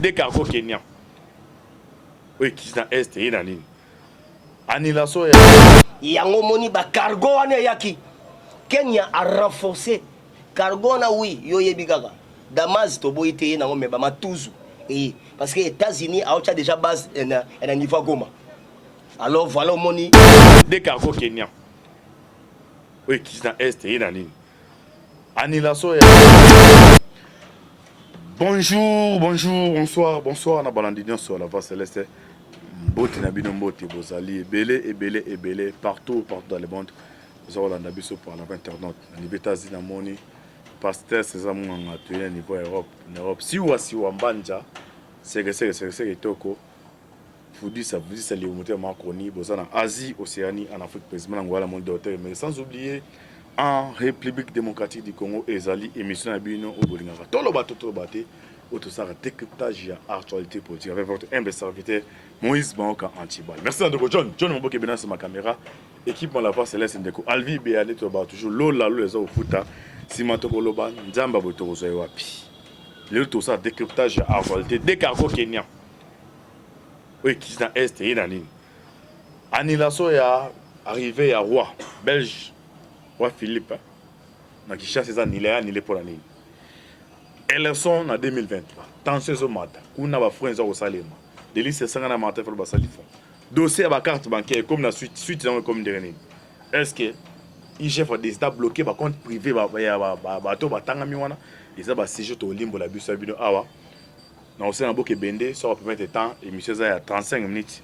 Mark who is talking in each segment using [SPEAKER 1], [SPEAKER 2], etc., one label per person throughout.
[SPEAKER 1] des cargos kenyans. Oui, qui sont dans l'Est et dans l'Inde. Annulation.
[SPEAKER 2] Yango moni ba cargo wana yaki. Kenya a renforcé. Cargo na oui, yo yebigaka. Damas to boité na ngombe ba matuzu. Et parce que les États-Unis a déjà base en niveau Goma. Alors voilà moni
[SPEAKER 1] des cargos kenyans. Oui, qui sont dans l'Est et dans l'Inde. Annulation. Bonjour, bonsoir, na balandinion sur la voie céleste. Mbote na bino mbote bozali ebele partout dans le monde. Nous avons l'andabiso par la internaute. Na libetazi na moni pasteur César Munganga tuye niveau Europe. Siwa mbanja c'est toko. Vous ça les monteurs Macroni, bozana Asie, Océanie, en Afrique, précisément dans le monde d'auteur, mais sans oublier en République démocratique du Congo, Ezali, émission Abino, au Bolingara. Tout le bateau, tout ça, décryptage et actualité politique avec votre humble serviteur Moïse Banka Antibal. Merci à John Mboke Bena sur ma caméra. Équipe en la voix Céleste Ndeko. Alvi Béalé, toujours Lola, les autres Futa, Simatoko Loban, Nzamba Botoro Zoewapi. Le tout ça, décryptage et actualité des cargos kenyans. Oui, qui sont dans l'Est et dans l'Inde. Annulation est arrivé à Roi, Belge. Roi Philippe, qui chasse ces annulés pour l'année. Élection en 2023. Tension au matin. On a des freins au salaire. Les listes sont en matin pour le salifon. Dossier à la carte bancaire comme la suite comme dernier. Est-ce que IGF a décidé de bloquer par compte privé bateau batanga miwana et ça va séjour au limbo la bus abino awa. Na aussi un boke bende ça va permettre temps émission ça à 35 minutes.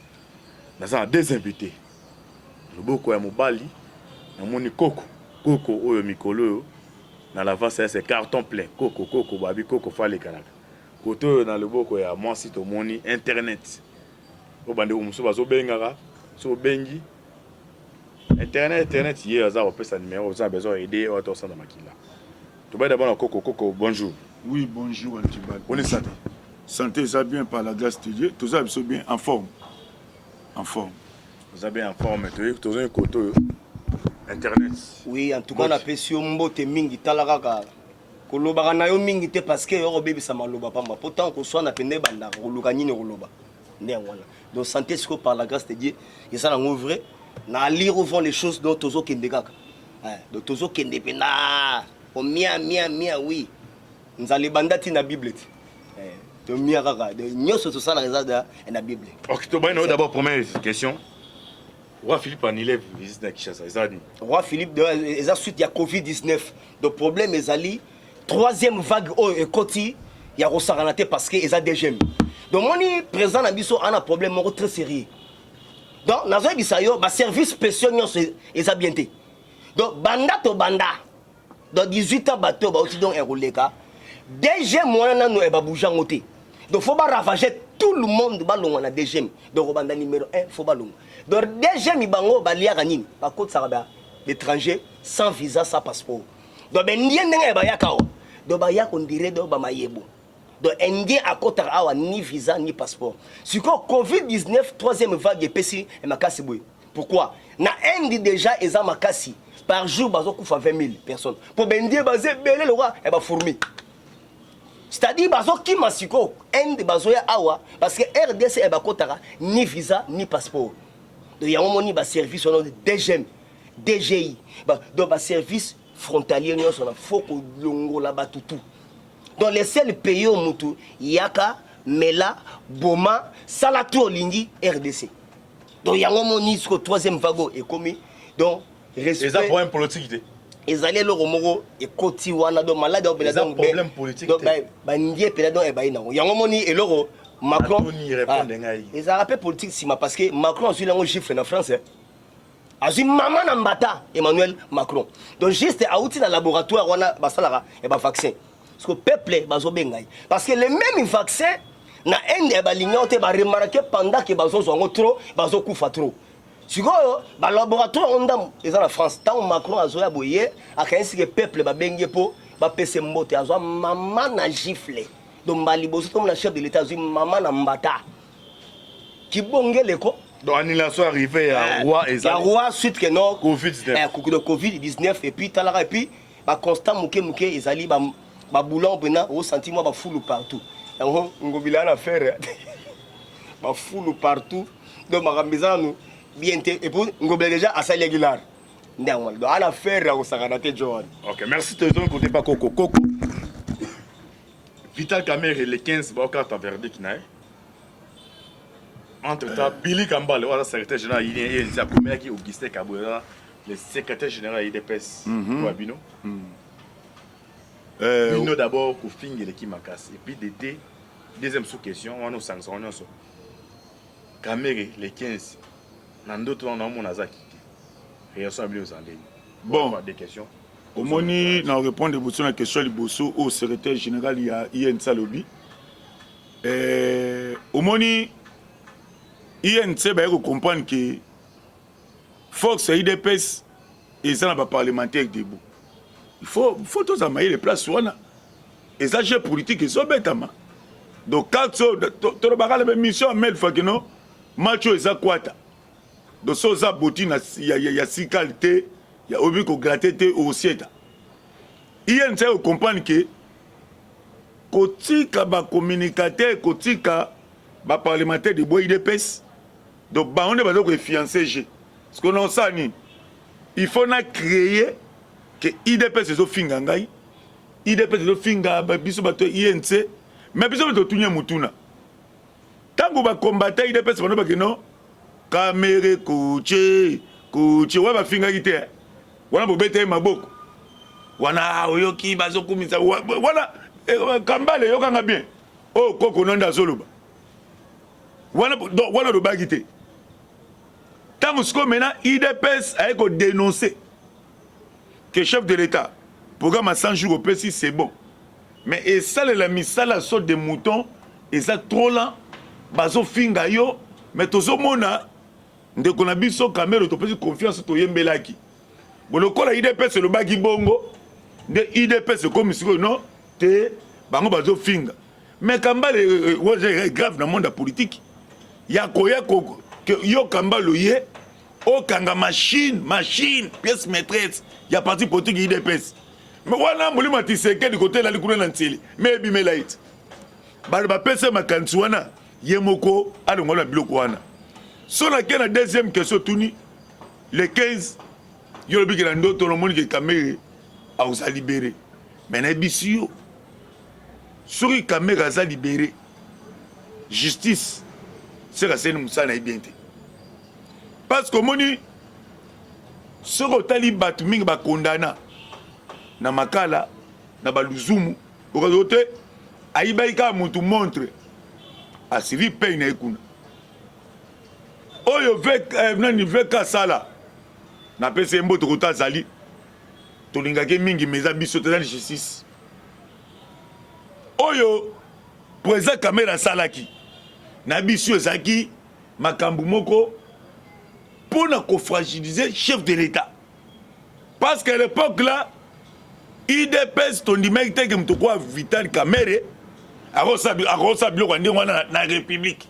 [SPEAKER 1] Na ça deux invités. Le boko ya mobali na moni Coco oyo mikolo na la vase c'est carton plein Coco babi Coco fale kanaka koto na le boko ya moi site moni internet o bande umuso bazo bengaka so bengi internet hier ça va pesa numéro ça besoin aider auto ça dans makila to ba d'abord Coco bonjour.
[SPEAKER 3] Oui, bonjour Antibal.
[SPEAKER 1] On est santé.
[SPEAKER 3] Santé ça bien par la grâce de Dieu, tout ça bien en forme.
[SPEAKER 1] Vous avez bien en forme tout un koto internet.
[SPEAKER 2] Oui, en tout cas on a pesi mbote mingi talaka kolobaka na yo mingi te parce que yo bebisa maloba pamba pourtant ko soit na pende banda koluka nyine koloba ndengwana. Donc santé siko par la grâce de Dieu et ça na vrai na lire au fond les choses dont tozo kende kaka. Donc tozo kende pena o mia oui. Nzali bandati na Bible. De mia kaka de nyoso to ça na résultat na Bible.
[SPEAKER 1] OK, to baino d'abord première question. Roi Philippe en élève visite à Kinshasa.
[SPEAKER 2] Roi Philippe, il a suite à Covid-19. Le problème est ali troisième vague au côté, il y a Rosaranaté parce qu'il y a des gemmes. Donc mon président Nabiso a un problème très sérieux. Donc dans un bisayo, ba service spécial ils a bien été. Donc banda to banda. Dans 18 ans bateau ba aussi donc enrouleka. Des gemmes moi na no e ba bouger ngoté. Donc faut pas ravager tout le monde balon na des gemmes. Donc banda numéro 1 faut balon. Donc déjà mibango balia kanini par contre ça va l'étranger sans visa sans passeport. Donc ben ndien ndenge ba yakao. Donc ba yak on dirait do ba mayebo. Donc indien à côté awa ni visa ni passeport. Si quoi Covid-19 troisième vague et pesi et makasi boy. Pourquoi? Na Inde déjà eza makasi par jour bazo kufa 20 000 personnes. Pour ben ndien basé belé le roi et ba fourmi. C'est-à-dire bazo ki masiko Inde bazo ya awa parce que RDC et ba kotara ni visa ni passeport. Donc il y a un moment où service on a DGM, DGI, donc un service frontalier nous on a faut que longo là-bas tout. Donc les seuls pays au mutu Yaka, Mela, Boma, Salato Lingi, RDC. Donc il y a un moment où le troisième wagon est commis. Donc
[SPEAKER 1] respect. C'est un problème politique.
[SPEAKER 2] Ils allaient le romoro et côté wana donc malade donc
[SPEAKER 1] c'est un problème politique.
[SPEAKER 2] Donc bah ndié pédadon et bah il y a un moment où et l'euro Macron, ils ont rappelé politique parce que Macron a eu un chiffre en France. A eu maman Nambata, Emmanuel Macron. Donc juste à outil dans le laboratoire, on a un vaccin. Parce que le peuple est parce que les mêmes vaccins, na Inde et remarqué pendant que bazo sont trop, bazo kufa trop. Si go ba laboratoire on dam ils en France. Tant Macron a zoya boyer, a quand que peuple ba bengue po, ba pese mbote a zo maman na gifle. Donc Maliboso comme la chef de l'État, maman Nambata. Qui bonge l'écho.
[SPEAKER 1] Donc annulation arrivée à Roi et
[SPEAKER 2] Roi suite que non
[SPEAKER 1] Covid-19.
[SPEAKER 2] Covid-19 et puis talara et puis ba constant mouké ezali ba boulon bena au sentiment ba foule partout. ngobila na faire ba foule partout donc makambisa nous bien et puis ngobila déjà asali aguilar ndango donc ana faire au sakanate Johan.
[SPEAKER 1] OK, merci de ton côté pas Coco Coco. Vital Kamerhe les 15 ba carte à verdict na. Entre temps Billy Kambale wala secrétaire général il y a combien qui Augustin Kabouera le secrétaire général IDPS Wabino. Bino d'abord pour finir l'équipe Makas et puis d'été deuxième sous-question on a sanctions on a ça Kamere les 15 dans d'autres on a mon azaki réaction à Bino Zandé
[SPEAKER 3] bon
[SPEAKER 1] des questions
[SPEAKER 3] au moni na répondre à la question liboso au secrétaire général il y a INC lobby au moni INC ba comprendre que force IDPS et ça n'a pas parlementaire debout. Il faut tous amailler les places et ça j'ai politique et ça bêtement. Donc quand tu as la mission mais il faut que non macho et ça quoi donc ça botine il y a six qualités il y a obi ko gratter au siège. INC comprendre que kotika ba communicateur kotika ba parlementaire de bois IDPS donc ba on est pas donc fiancé G parce que non ça ni il faut na créer que IDPS zo finga ngai IDPS zo finga ba biso bato INC mais biso bato tunya mutuna tango ba combattre IDPS bano ba keno Kamere kuche wa ba finga kite wana bo bete maboko wana oyoki bazo kumisa wana Kambale yokanga bien oh koko nonda zoloba wana do bagite tango sko mena IDPS a ko dénoncer que chef de l'État, programme à 100 jours au PSI, c'est bon. Mais et ça, la misala sorte de moutons, et ça trop lent, bazo finga yo, mais tozo mona, de qu'on a vu son caméra, to pesi confiance to yembelaki. Bon, le col à IDPS, c'est le bagi bongo, de IDPS, comme si non, te, bango bazo finga. Mais Kambale, c'est grave dans le monde politique. Yako, que yo Kambale yé, oh, kanga machine, pièce maîtresse, il y a parti politique IDPS. Mais voilà, je me dis que du côté de la Ligue Nanseli, mais il y a des Barba pese makantuana, yemoko, alongola bilokwana. Sur la deuxième question, les 15, il y a tout le monde qui est caméré, a libéré. Mais n'abissio, sur les caméras a libéré, justice, c'est la scène Moussa n'a bien été. Parce que moni ce que batu mingi ba condamna na makala na baluzumu okote aibaika mutu montre a Sylvie Payne ekuna oyo nani veka sala na pese mboto kota zali tolingaki mingi meza biso tozali justice oyo président Kamera salaki na biso ezaki makambu moko pour nous fragiliser chef de l'État. Parce qu'à l'époque là, IDPS ton dimec que me quoi Vital Kamerhe a resabilo na République.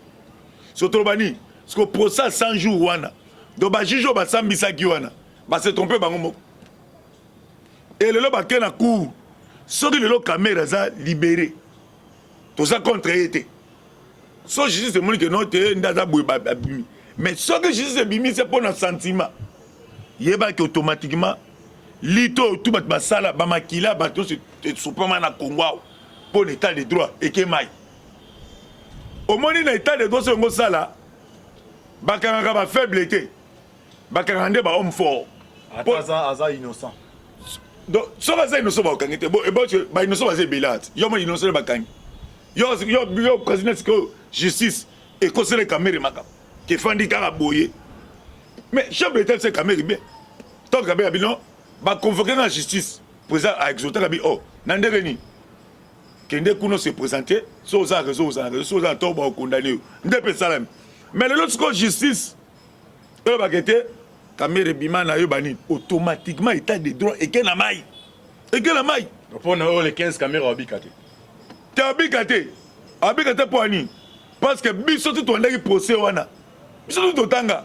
[SPEAKER 3] Surtout bani, parce que pour ça 100 jours wana. Donc ba juge ba sambisa ki wana. Ba se tromper bango. Et le ba ken na cour. Ce que le Kamerhe za libéré. Tout ça contre été. So justice c'est mon que non te ndaza boy babimi. Mais ce que je dis, c'est pour notre sentiment. Il y a automatiquement, l'ito, tout le monde, bamakila, bateau, c'est superman à Congo pour l'état de droit et qui est maille. Au moment où l'état de droit, c'est un ça là, bakanga ba faiblité, bakanga ba homme fort.
[SPEAKER 1] Aza innocent.
[SPEAKER 3] Donc, ça va être innocent, bakanga. Bon, et bon, ba innocent va être bélat. Yo ma innocent bakanga. Yo président que justice et conseiller caméra makap. Qui fandi kara boye. Mais chef de l'État c'est caméra bien. Tant que bien non, va convoquer la justice. Président a exhorté la oh, nandeveni. Kende kuno se présenter, so za réseau to ba condamné. Ndepé salam. Mais l'autre justice e ba kete caméra bima na yo bani automatiquement état de droit et que la maille. Et que la maille.
[SPEAKER 1] Pour nous les 15 caméras abikate.
[SPEAKER 3] T'es abikate. Abikate pour ani. Parce que biso tout on a procès wana. Biso tout tanga.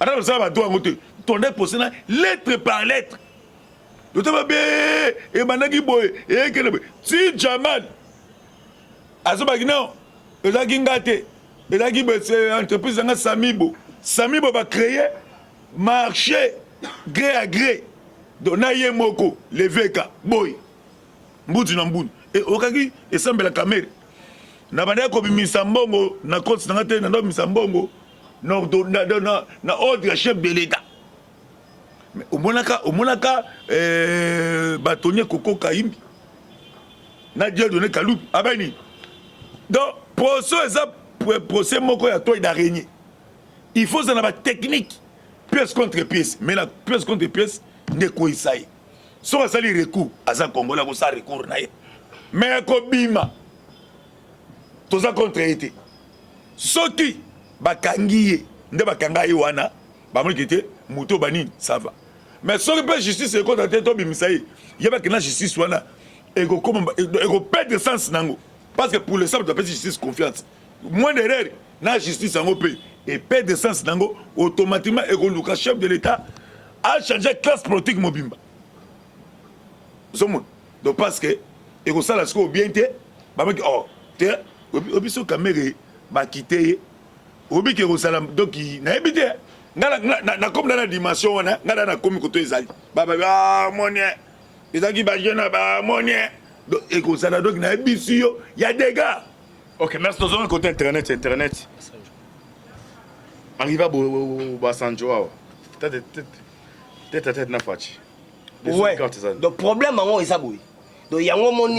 [SPEAKER 3] Alors ça va toi ngote. Ton procès lettre par lettre. Tu te vas bien et manaki boy et que si Jamal azobaki non ezalaki nga te ezalaki entreprise yanga Samibo va créer marché gré à gré donc na ye moko le veka boy mbutu na mbunu e okaki esambela kamere na banda kobimisa mbongo na compte nanga te na ndo bimisa mbongo na ordre ya chef de l'état mais omonaka batonye koko kaimbi na dia donné kalubi abani donc procès moko ya toi d'araignée il faut ça na ba technique pièce contre pièce mais la pièce contre pièce ne ko isaï so ça sali recours aza congolais ko sa recours na ye mais ko bima to za contre été soki bakangiye nde bakanga ye wana bamoliki te moto banini ça va mais soki pe justice ekota te to bimisa ye yebaki na justice wana eko perdre sens nango parce que pour le simple de justice confiance moins d'erreur na justice yango pe et perdre sens nango automatiquement ekoluka chef de l'état a changé classe politique mobimba somon donc parce que ekosala siko bien te bamaki oh te obiso kamere bakite ye obiki ekosala donc nayebi te na comme na dimension wana ngana na komi koto ezali baba monie ezaki bajena ba monie donc ekosala donc nayebi si yo ya dégâts.
[SPEAKER 1] Ok, merci. Dans un côté internet. Arrive à Basanjo. Tête na fachi.
[SPEAKER 2] Ouais. Donc problème en est ça boui. Donc yango moni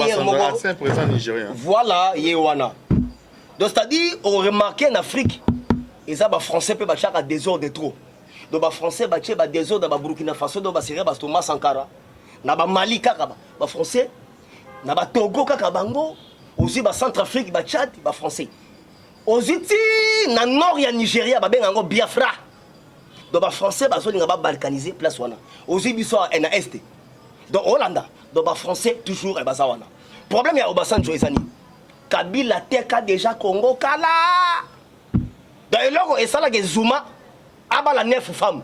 [SPEAKER 1] c'est un président nigérien.
[SPEAKER 2] Voilà, yewana. Donc c'est-à-dire on remarque en Afrique et ça ba français peut ba chaka désordre de trop. Donc ba français ba ba désordre ba Burkina Faso do ba Syrie ba Thomas Sankara. Na ba Mali kaka ba français. Na ba Togo kaka bango. Aussi ba Centrafrique ba Tchad ba français. Oziti na nord ya Nigeria ba benga ngo Biafra. Donc ba français ba zolinga ba balkaniser place wana. Aussi biso na est. Donc Hollanda donc ba français toujours e ba zawana. Problème ya Obasanjo ezani. Kabila teka déjà Congo kala. Donc eloko esala ke Zuma abala 9 femmes.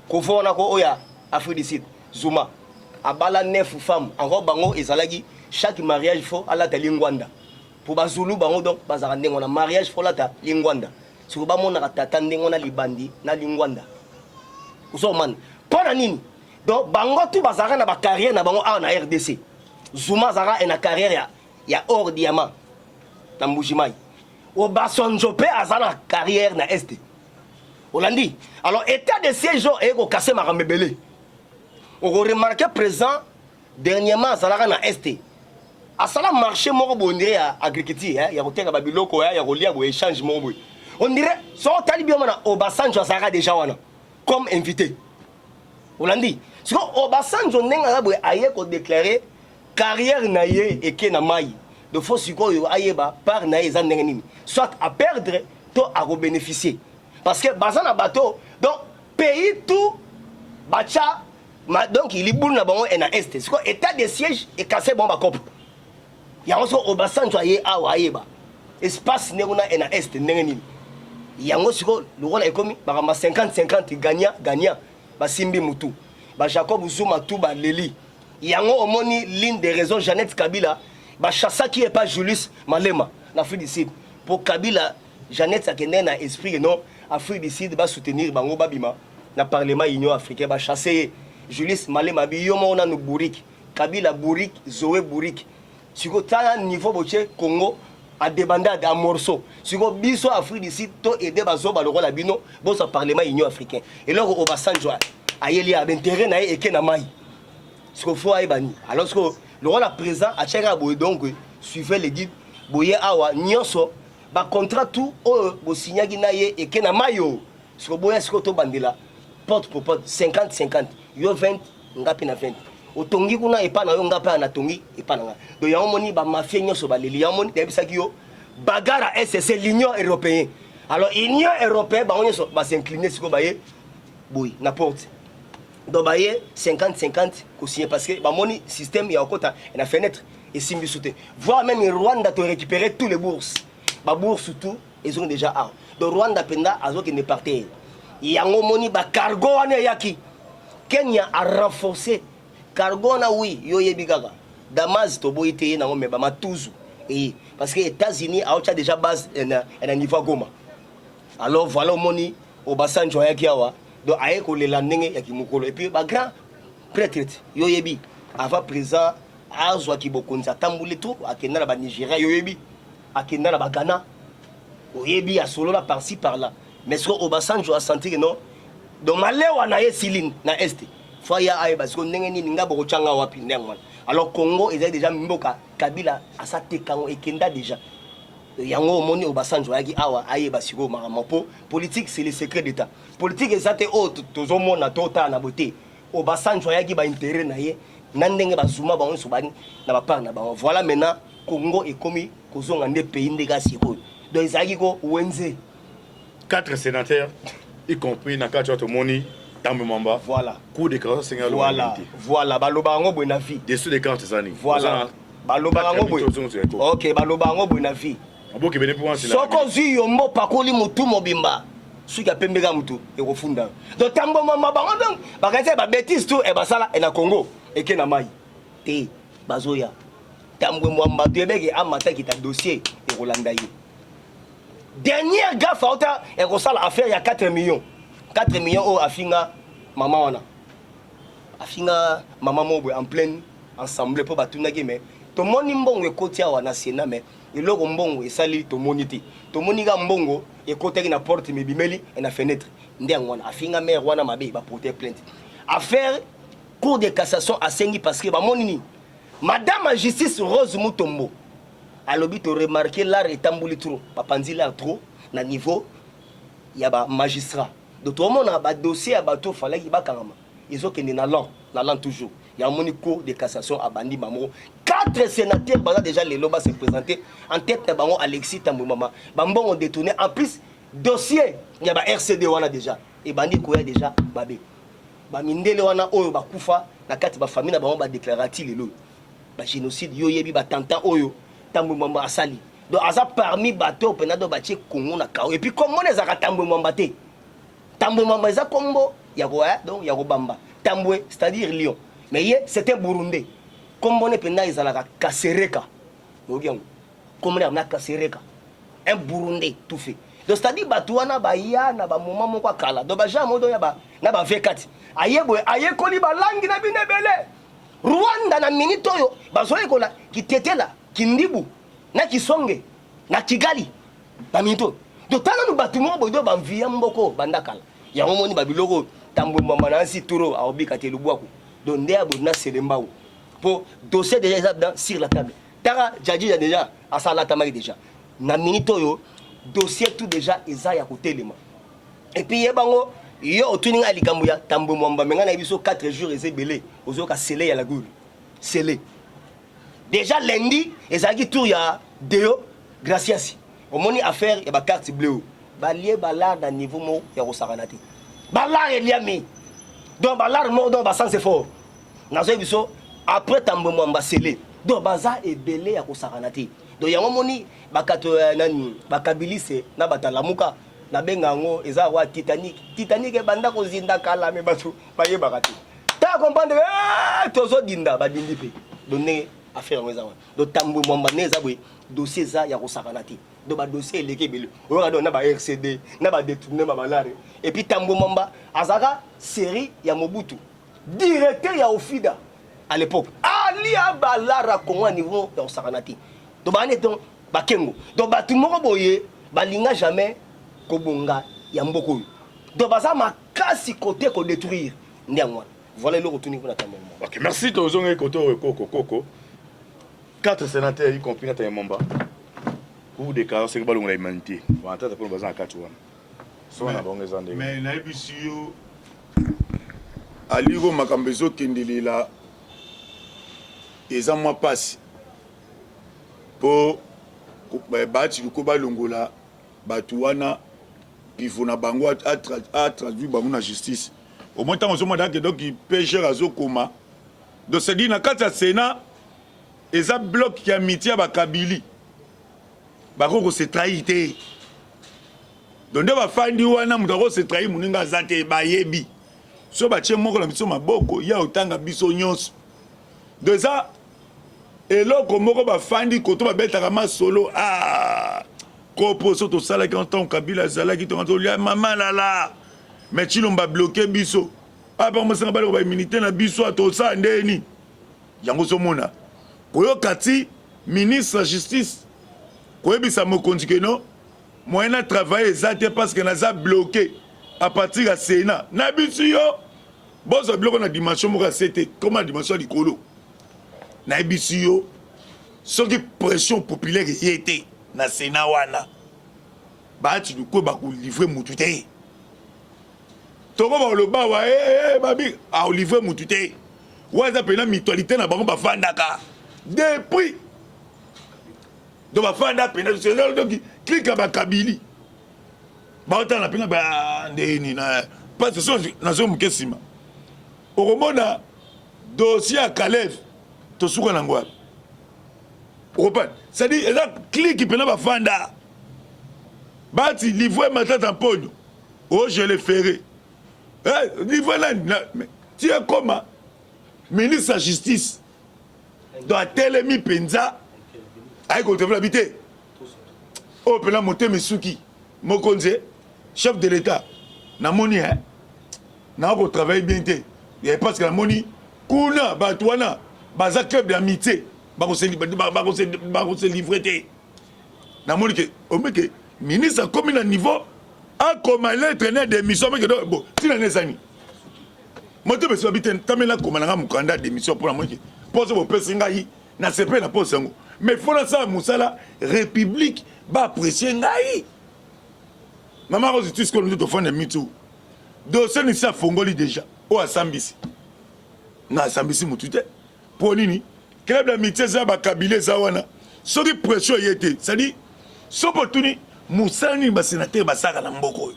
[SPEAKER 2] Ko vona ko oya Afrique du Sud. Zuma abala 9 femmes. Encore bango ezalaki chaque mariage faut à la lingwanda pour bazulu bango donc bazara ndengo na mariage faut la ta lingwanda si ba mona tata ndengo na libandi na lingwanda uso man pona nini donc bango tout bazara na ba carrière na bango na RDC Zuma zara na carrière ya or diamant na Mbujimai Obasanjo pe azana carrière na Est Holandi alors état de siège et ko casser makamebele on remarqué présent dernièrement azara na Est à ça marché moko bondé à agriculture ya kotenga babiloko ya kolia bo échange moko on dirait so tali bien mana Obasanjo azara déjà wana comme invité Holandi si Obasanjo nenga bo aye ko déclarer carrière na ye eke na mai de faut siko yo ayeba par na eza ndenge nini soit à perdre to à bénéficier parce que bazana bateau donc pays tout bacha donc il est boule na bango na est siko état de siège et casser bon ba cop yango Obasanjo aye awa ayeba espace nekuna na est ndenge nini yango siko lokola ekomi bakama 50-50 gagnant basimbi mutu ba Jacob Zuma tout ba leli yango omoni ligne de raison Jeannette Kabila ba chassa qui est pas Julius Malema na Afrique du Sud pour Kabila Jeannette akende na esprit non Afrique du Sud ba soutenir bango babima na parlement union africaine ba chasser Julius Malema bi yomo na no Bourik Kabila Bourik Zoé Bourik siko tala niveau boche Congo a débandade à morceau siko biso Afrique du Sud to aider bazo ba lokola bino bo sa parlement union africain et là Obasanjo ayeli a intérêt na eke na mai siko fo ayebani alors que le rôle à présent à chaka boy donc suivez les guides boye awa nyonso ba contrat tout bo signaki na ye eke na mayo siko boye siko to bandela porte pour porte 50-50 yo 20 ngapi na 20 otongi kuna epa na yo ngapa na tongi epa na do ya moni ba mafia nyonso ba leli ya moni debisaki yo bagara SSC l'Union européenne alors Union européenne ba nyonso ba s'incliner siko ba ye boy na porte donc ba ye 50-50 ko signer parce que ba moni système ya okota na fenêtre et simbi souté voir même Rwanda to récupérer tous les bourses ba bourse tout ils ont déjà a donc Rwanda penda azo qui ne partait yango moni ba cargo wana yaki Kenya a renforcé cargo na oui yo yebi gaga Damas to boité na ngombe ba matuzu Et parce que les États-Unis ont déjà base un niveau à Goma. Alors voilà, au moni, au bassin Joya Kiawa, donc aïe ko le landing ya kimukolo. Et puis, bah grand prêtre, yoyebi, avant présent, azwa kibokonza tamboule tout, akenda na Nigeria, yoyebi, akenda na Ghana, yoyebi, a solo là par-ci par-là. Mais ce qu'au bassin, je dois sentir que non. Donc malé wana ye siline na est. Fois ya aïe parce que n'engeni ninga bokochanga wapi ndengwana. Alors Congo ils ont déjà mboka Kabila asate kango ekenda déjà. Yango moni obasanjo yaki awa aye basiko marampo politique c'est le secret d'état. Politique ezate o tozomo na tota na beauté. Obasanjo yaki ba intérêt na ye nandenge bazuma ba onso bani na ba part na ba. Voilà maintenant Congo est commis kozonga nde pays ndega siko. Donc ezaki ko wenze
[SPEAKER 1] 4 sénateurs y compris Nakacho Tomoni Tambo Mamba.
[SPEAKER 2] Voilà.
[SPEAKER 1] Coup de caractère Seigneur.
[SPEAKER 2] Voilà, balobango bonavi.
[SPEAKER 1] Dessous des cartes Zani.
[SPEAKER 2] Voilà. Balobango boy. OK, balobango bonavi.
[SPEAKER 1] Abo ke bene pour c'est là.
[SPEAKER 2] Soko zi yombo pakoli mutu mobimba. Suka pembega mutu e kofunda. Donc Tambo Mamba bango donc bakati ba bêtise tout e basala e na Congo e ke na mai. Te bazoya. Tambo Mamba tebeke amata kita dossier e Rolanda yi. Dernière gaffe et Rosal a fait il y a 4 millions. 4 millions au Afinga maman wana. Afinga maman mo en pleine ensemble pour batuna mais to moni mbongo ekoti awa na Sénat mais eloko mbongo esali to monité. To moniga mbongo ekoti na porte mebimeli et na fenêtre. Ndeng wana Afinga mère wana mabe ba porter plainte. Affaire cour de cassation a sengi parce que ba monini madame la justice Rose Mutombo alobi to remarquer l'art etambuli trop papanzi l'art trop na niveau ya ba magistrat donc tout le monde a ba dossier à bateau fallait ki ba kangama ils ont kende na lan toujours il y a un cours de cassation à bandi mamo 4 sénateurs bana déjà les loba se présenter en tête de bango Alexis Tambou Mama bambon ont détourné en plus dossier il y a ba RCD wana déjà et bandi ko ya déjà babé ba mindele wana oyo ba kufa na kati ba famille na bango ba déclarati lelo ba génocide yo yebi ba tanta oyo Tambo Mamba asali. Donc asa parmi bateau penado batie Congo na kao. Et puis comment les a Tambo Mamba te? Tambo Mamba za Congo ya ko donc ya ko bamba. Tambo c'est-à-dire Lyon. Mais c'était Burundi. Comme on est pena izalaka Kasereka. Ogiango. Comme on a Kasereka. Un Burundi tout fait. Donc c'est-à-dire batuana ba ya na ba moment moko kala. Donc ba jamo do ya ba na ba V4. Aye koli ba langi na binebele. Rwanda na minito yo bazoye kola ki tete la Kindibu na Kisonge na Kigali bamito do tala no batumo bodo bamvia mboko bandakala ya momoni babiloko Tambo Mamba na si turo aobika te lubwaku do ndea bodna selembao pour dossier déjà dans sur la table tara jaji déjà asala tamaki déjà na minito yo dossier tout déjà eza ya kotelema et puis yebango yo otuninga likambo ya Tambo Mamba menga na biso 4 jours ezebele ozoka scellé ya la goule scellé. Déjà lundi, ils ont dit tout il y a Deo, gracias. Au moni affaire, il y a ba carte bleue. Ba lié balar dans niveau mo ya rosaranate. Balar est lié. Donc balar mo donc ba sans effort. Nazo biso après Tambo Mamba scellé. Donc baza est belé ya rosaranate. Donc ya moni ba kato nani ba kabilise na batalamuka na benga ngo eza wa Titanic. Titanic e banda ko zinda kala me batu ba yebaka te. Ta comprendre tozo dinda ba dindi pe. Donner affaire ngeza donc Tambo Mamba neza boy dossier za ya kosakanati donc ba dossier eleke bele oyo do na ba RCD na ba détourner ba balare et puis Tambo Mamba azaka série ya Mobutu directeur ya Ofida à l'époque ali abalara Congo à niveau ya kosakanati donc ba neton ba kengo donc ba tout moko boye ba linga jamais kobonga ya mboko donc ba za makasi côté ko détruire ndiangwa voilà le retour niveau na Tambo Mamba.
[SPEAKER 1] OK, merci tozonga koto koko 4 sénateurs y compris Tambo Mamba pour des cas c'est que balonga l'humanité on entend pour bazan 4 wana so na bonga zande
[SPEAKER 3] mais na ebisi yo aliko makambezo kendelela eza mwa pasi po bati ko balongola batu wana pifo na bango a traduit bango na justice au moins tant ozomona que donc pêcheur azokoma donc c'est dit na kati ya Sénat eza bloc ya amitié ba Kabili bakoko se trahité donc nde bafandi wana mutu ako se trahi muninga aza te bayebi so batie moko na biso maboko ya otanga biso nyonso donc eza eloko moko bafandi koto babetaka masolo kopo so tosalaki ntango kabila azalaki tolia mama lala mais Tshilombo bloqué biso apa mosanga baloko baimmunité na biso atosala ndeni yango ozomona koyoka ti ministre ya justice koyebisa mokonzi keno moyen na travail eza te parce que naza bloqué à partir ya Sénat na biso yo bozwa biloko na dimension moko ya se te koma dimension ya likolo na biso yo soki pression populaire ye te na Sénat wana baati luko bakolivre mutu te toko baloba wa babi aolivre mutu te waza pena mutualité na bango bafandaka depuis do bafanda pena donc klika bakabili baotala na pena ba ndeni na parce que nazo muke sima okomona dossier ya Kalev tosuka na ngwa okopa c'est-à-dire eza kliki pena bafanda bati livre matata mponyo je le ferai livre là tu es comment ministre de justice doit telemi penza ay ko tevla bité o pena moté mesuki mokonze chef de l'état na moni na ko travailler bien té et parce que la moni kuna batwana baza club d'amitié ba ko se livrer té na moni que o meke ministre comme na niveau a comme lettre né d'émission mais que bon si na nesani moto be so bité tamela comme na mukanda d'émission pour la moi pour ce pesi ngai na sepe na pose ngo mais faut na ça musala république ba apprécier ngai mama ko justice ko ndo fond de mitu dossier ni sa fongoli déjà o asambisi na asambisi mutute pour nini club d'amitié za ba kabile za wana soki pression yete ça dit so potuni musani ba sénateur basaka na mboko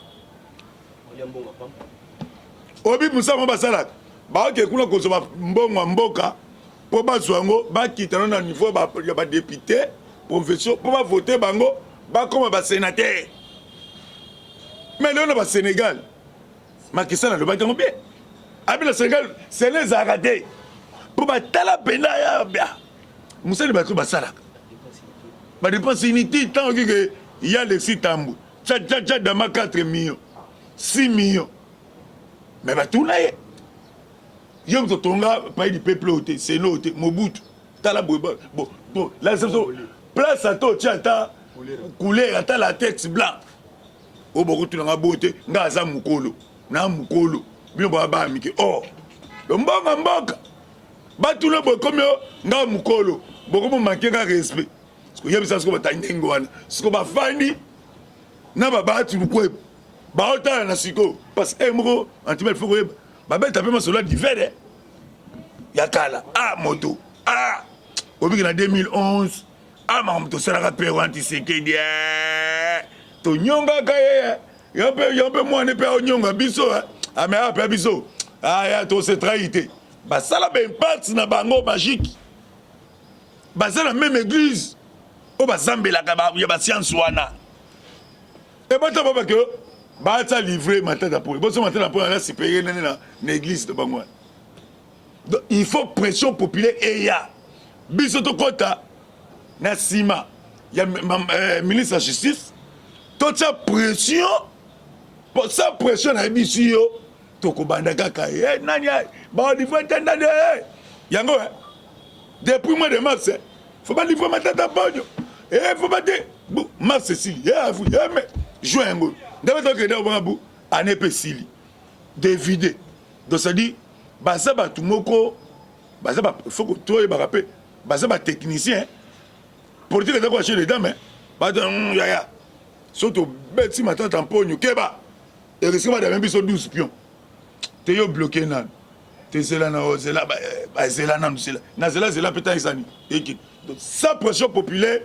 [SPEAKER 3] obi musama basala ba ke kuna ko so ba mbongo mboka pour bazwango ba kitana na niveau ya ba député profession pour ba voter bango ba comme ba sénateur mais là na Sénégal makisana le batango bien abi le Sénégal c'est les arrêtés pour ba tala pena ya bien musali ba ko basala ba dépense inutile tant que il y a les sites tambu tcha dans 4 millions 6 millions mais ba tout là yom to tonga pays du peuple oté c'est noté Mobutu tala bon là c'est place à toi tchata couleur ata la texte blanc o boko tunanga bote ngaza mukolo na mukolo bino ba miki mbonga mboka batule bokomyo nga mukolo boko mo manquer ka respect parce que yebisa sko batandengo wana sko bafandi na babatu lukwe baota na siko parce que moko antimel foko yeba babeta pe masolo divers yakala moto obiki na 2011 mamoto salaka pe wanti sekedi to nyonga kaye yompe mwane pe onyonga biso mais pe biso ya to se trahité basala ben parti na bango magique basala même église o bazambela ka ya ba science wana e bata baba ke bata livrer matata pour boso matata pour la supérieur na église de bango il faut pression populaire et ya biso to kota na sima ya ministre de la justice toute sa pression pour sa pression na biso yo to ko banda kaka nani ba livrer tendade yango depuis mois de mars faut pas livrer matata ponyo faut pas dire mars Cécile vous mais juin ngo ndaba to ke dawo babu ane pe sili dévidé donc ça dit baza ba tumoko baza ba faut que toi ba rappeler baza ba technicien politique de quoi chez les dames ba ya surtout beti matata ponyo keba et risque ba de même biso 12 pions te yo bloqué nan te zela na zela ba zela na zela na zela peut-être isani et donc sa pression populaire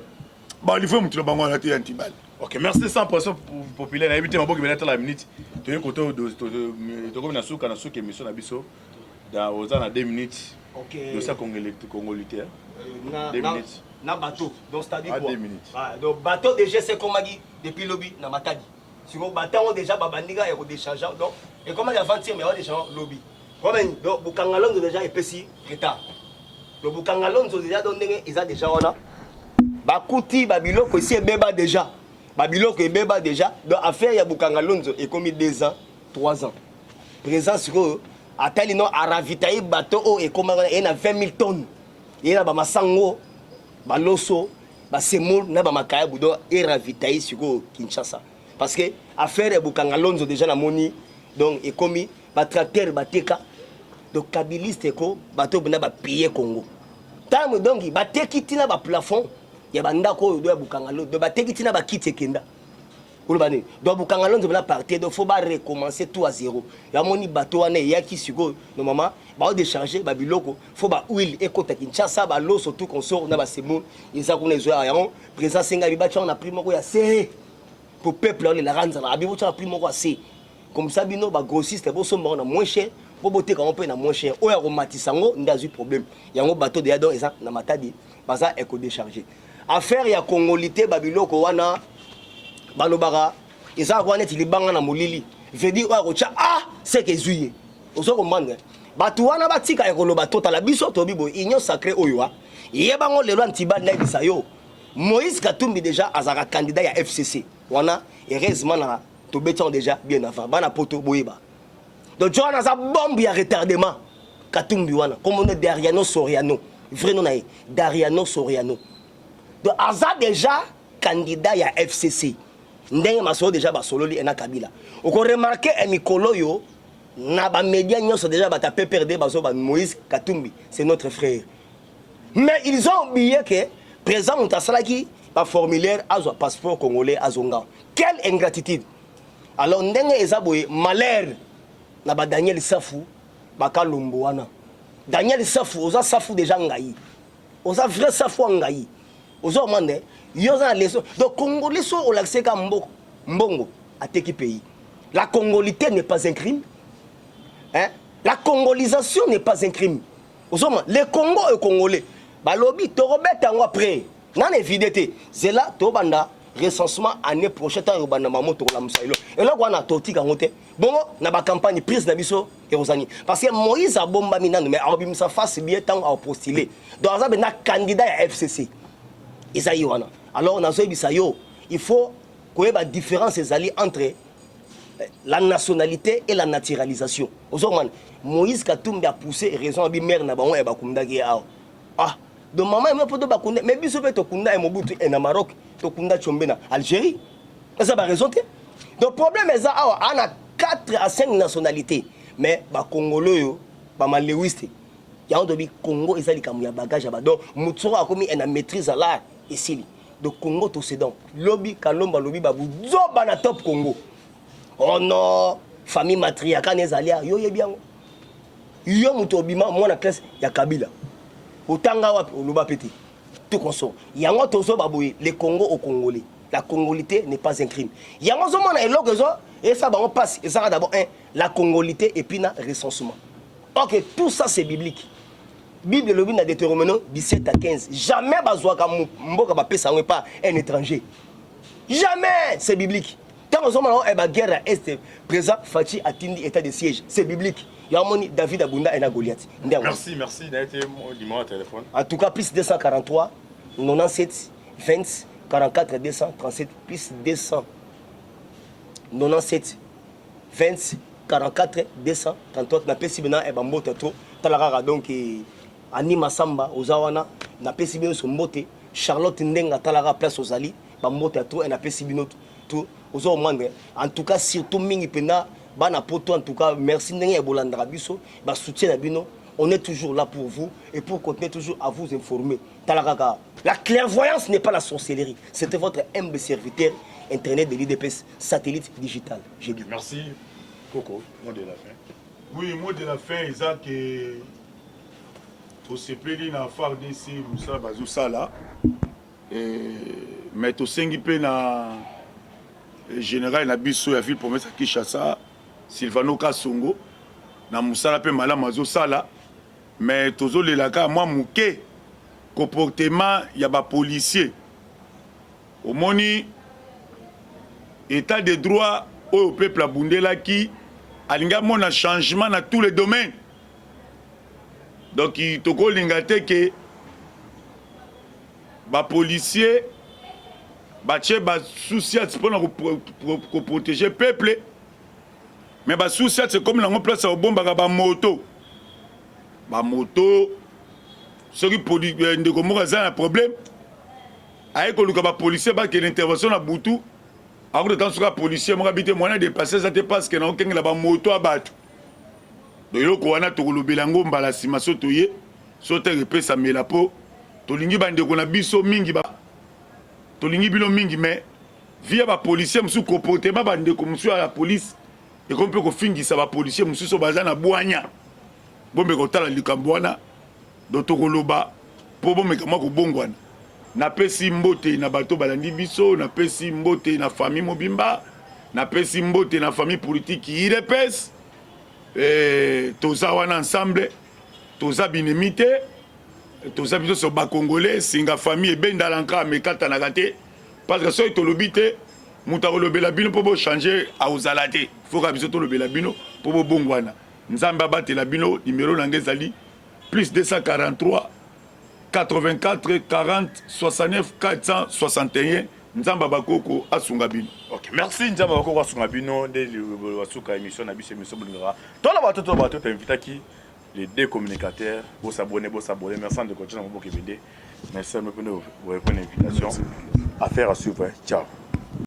[SPEAKER 3] ba il faut mutulo bango na te antibal.
[SPEAKER 1] Ok, merci. Sans pression populaire, invité Maboko Beneta la minute. Tu es côté de comme na souka émission na biso dans aux en 2 minutes.
[SPEAKER 2] OK.
[SPEAKER 1] De ça congolais. 2 minutes.
[SPEAKER 2] Na bateau. Donc c'est-à-dire quoi?
[SPEAKER 1] 2 minutes.
[SPEAKER 2] Donc bateau déjà c'est comme dit depuis lobby na Matadi. Si on bateau déjà babaniga et redécharge donc et comment il avant-hier mais on décharge lobby. Comme donc Bukangalongo déjà épesi retard. Le Bukangalonzo déjà donné, ils ont déjà on a. Bakuti Babiloko ici beba déjà. Babiloko et beba déjà. Donc affaire ya Bukangalonzo est commis 2 ans, 3 ans. Présent sur eux, à tel nom à ravitailler bateau et comme il y a 20 000 tonnes. Il y a ba sango, ba loso, ba semoul na ba makaya budo et ravitailler sur Kinshasa. Parce que affaire ya Bukangalonzo déjà na moni donc est commis ba tracteur ba teka. Donc kabiliste ko bateau bina ba payer Congo. Tam donc ba tekitina ba plafond ya banda ko do ya Bukangalonzo do ba tekitina ba kite kenda. Oulbani do Bukangalonzo bina partir donc faut ba recommencer tout à zéro. Ya moni bateau ane ya ki siko normalement ba décharger ba biloko faut ba huile et kota Kinshasa ba l'eau surtout qu'on sort na ba semo isa ko nezo ya présent senga bi ba on a pris moko ya serré pour peuple la ranza la bibo a pris moko ya serré comme ça bino ba grossiste bo somba na moins cher pour botter quand on peut na moins cher o ya romatisango ndazu problème yango bateau de donc isa na matadi baza éco décharger affaire ya congolité babiloko wana balobara isa ko net libanga na molili veut dire o cha ah c'est que zuye oso comprendre batu wana batika ekoloba totala biso to bibo union sacrée oyo yebango lelo antiba na bisa yo Moïse Katumbi déjà azara candidat ya FCC wana heureusement na to beton déjà bien avant bana poto boyeba. Donc tu as une bombe à retardement. Katumbi wana comme on est Dariano Soriano. Vrai nom naé Dariano Soriano. Donc Aza déjà candidat à FCC. Ndenge maso déjà ba solo li na Kabila. On remarqué un mikolo yo na ba média nyonso déjà ba tapé perdre bazo ba Moïse Katumbi, c'est notre frère. Mais ils ont oublié que président Mutasalaki ba formulaire azo passeport congolais azonga. Quelle ingratitude. Alors ndenge ezaboye malheur na ba Daniel Safou baka lombo wana Daniel Safou oza Safou déjà ngai oza vrai Safou ngai oza mande yoza leso donc congolais so o l'accès ka mbongo ateki pays la congolité n'est pas un crime hein la congolisation n'est pas un crime oza le Congo est congolais balobi to robeta ngo après nan évidité c'est là to banda recensement année prochaine tant yobana mamoto la musailo et là on a totika ngote bon na ba campagne prise na biso et Rosani parce que Moïse a bomba minano mais abim sa face bien tant à postuler donc ça na candidat à FCC Isaïe wana alors on a zo bisayo il faut qu'il y ait une différence entre la nationalité et la naturalisation aujourd'hui Moïse Katumbi a poussé raison abi mère na bango e bakunda ki ah de maman me poto bakunda mais biso pe to kunda e Mobutu et na Maroc to kunda chombe na Algérie ça va raison te donc problème est ça on a 4 à 5 nationalités mais ba congolais yo ba malewiste ya on bi Congo ezali kamu ya bagage ba donc mutsoro akomi en maîtrise là ici donc Congo to c'est donc lobby kalomba lobby ba buzoba na top Congo oh non famille matriarcale ezali yo yebiango yo muto bima mwana classe ya Kabila otanga wapi oloba pété tout consort yango tozo baboye le Congo au Congolais la congolité n'est pas un crime yango zo mona eloko zo et ça on passe et ça d'abord la congolité et puis na recensement OK tout ça c'est biblique Bible le na Deutéronome 17 à 15 jamais bazwaka mboka ba pesa pas un étranger jamais c'est biblique tant on mona ba guerre à est présent Fati atindi état de siège c'est biblique Yamoni David Abunda et na Goliath.
[SPEAKER 1] Merci, n'a été mon téléphone.
[SPEAKER 2] En tout cas, plus 243, 97, 20, 44, 237, plus 200, 97, 20, 44, 233, na pesi bena e bambote to, talarara donc Anima Samba, Ozawana, na pesi bena sombote, Charlotte Ndenga talara place Ozali, bambote to et na pesi bena tout, Ozomande. En tout cas, surtout mingi pena, Bana poto en tout cas merci ndenge bolandra biso ba soutien na bino on est toujours là pour vous et pour continuer toujours à vous informer talakaka la clairvoyance n'est pas la sorcellerie c'était votre humble serviteur internet de l'IDPS satellite digital j'ai dit
[SPEAKER 1] merci Coco mot de la fin
[SPEAKER 3] oui mot de la fin Isaac que to sepeli na phare d'ici Moussa Bazou Sala et mais to sengi pe na général na biso ya ville promesse à Kinshasa Silvano Kasongo na musala pe mala mazo sala mais tozo lelaka moi muke comportement ya ba policier au moni état de droit au peuple abundela qui alinga mona changement dans tous les domaines Donc tokolinga te ke policier batie souciat mpona protéger peuple, mais souciat c'est comme nango place obombaka moto soki ndeko moko aza na problème aye koluka policier bakende intervention na butu ako de temps soka policier moko abite mwana dépassé eza te parce que naokengela moto ya bato. Donc eloko wana tokolobela yango mbala nsima so toye so te epesamela po tolingi bandeko na biso mingi tolingi bino mingi, mais via bapolisier mosusu comportement bandeko mosusu ya la police ekomi mpe kofingisa bapolisier mosusu baza na bwanya bombe kotala likambo wana. Do tokoloba mpo bomeka mwa kobongwana. Napesi mbote na bato balandi biso, napesi mbote na famille mobimba, napesi mbote na famille politique IDPS. Toza wana ensemble, toza binemi te, toza biso so bakongolais, singa famille ebenda lanka mekata na kate, parce que soki tolobi te, muta kolobela bino mpo changer aozala te. Faut ka biso tolobela bino mpo bongwana. Nzambe abatela bino, numéro nange ezali plus 243 84 40 69 461. Nzamba bakoko asunga bino.
[SPEAKER 1] Ok, merci Nzamba bakoko asunga bino de wasuka émission na biso émission bulingara. Tola bato t'invitaki les deux communicateurs pour s'abonner. Merci de continuer à vous Merci à nous pour une invitation. Affaire à suivre. Ciao.